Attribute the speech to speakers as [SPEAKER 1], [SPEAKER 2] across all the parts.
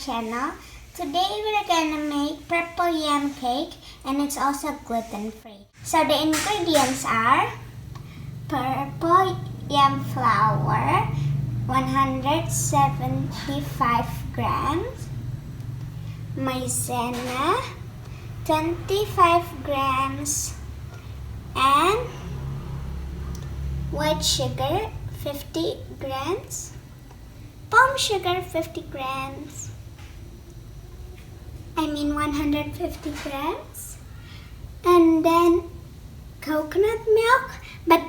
[SPEAKER 1] channel. Today we're gonna make purple yam cake, and it's also gluten free. So the ingredients are purple yam flour, 175 grams, maizena, 25 grams, and white sugar, 50 grams, palm sugar, 50 grams, 150 grams, and then coconut milk, but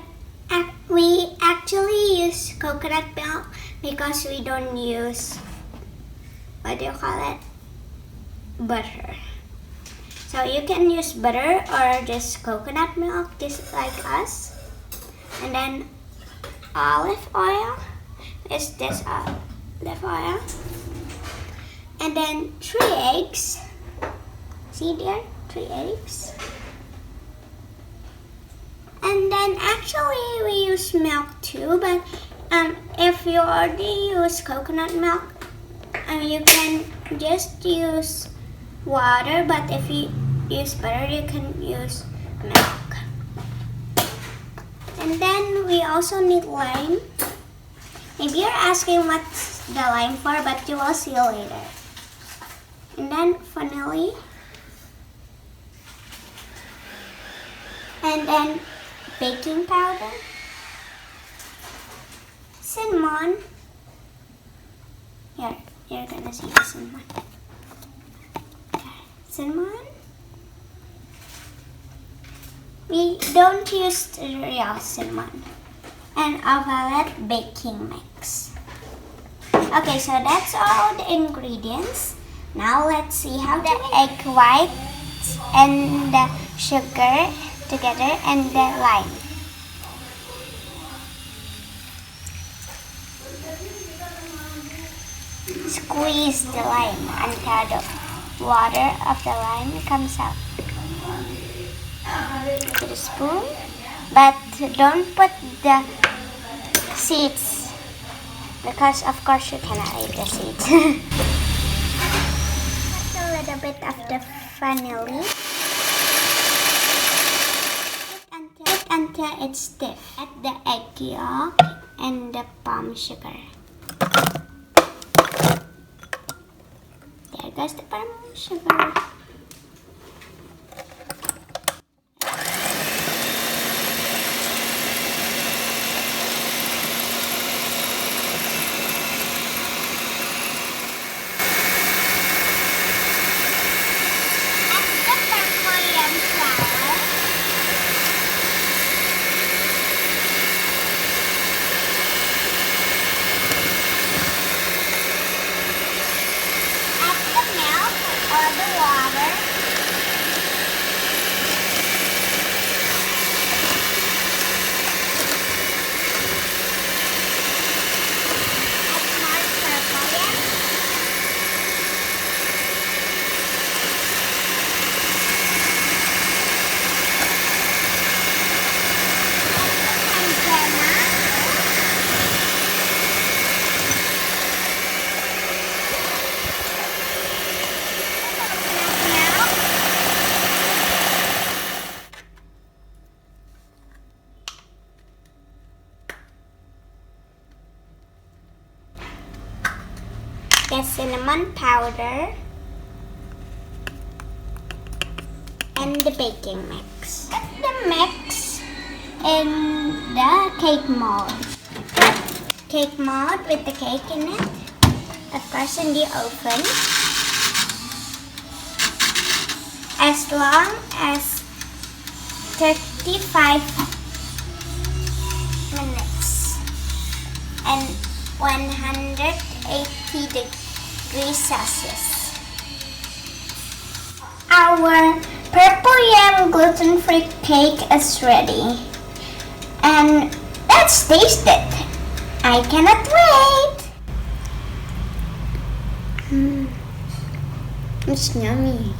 [SPEAKER 1] we actually use coconut milk because we don't use, butter. So you can use butter or just coconut milk, just like us. And then olive oil is this olive oil. And then 3 eggs. See there? 3 eggs. And then actually we use milk too, but if you already use coconut milk, you can just use water, but if you use butter, you can use milk. And then we also need lime. Maybe you're asking what's the lime for, but you will see later. And then vanilla. And then baking powder, cinnamon. Here, you're gonna see the cinnamon. Cinnamon. We don't use real cinnamon. And a violet baking mix. Okay, so that's all the ingredients. Now let's see how the egg whites and the sugar together and the lime. Squeeze the lime until the water of the lime comes out. With a spoon, but don't put the seeds because of course you cannot eat the seeds. Put a little bit of the vanilla until it's stiff. Add the egg yolk and the palm sugar. There goes the palm sugar. The cinnamon powder and the baking mix. Put the mix in the cake mold. Cake mold with the cake in it. Of course in the oven. As long as 35 minutes and 180 degrees Celsius. Our purple yam gluten-free cake is ready. And let's taste it. I cannot wait. It's yummy.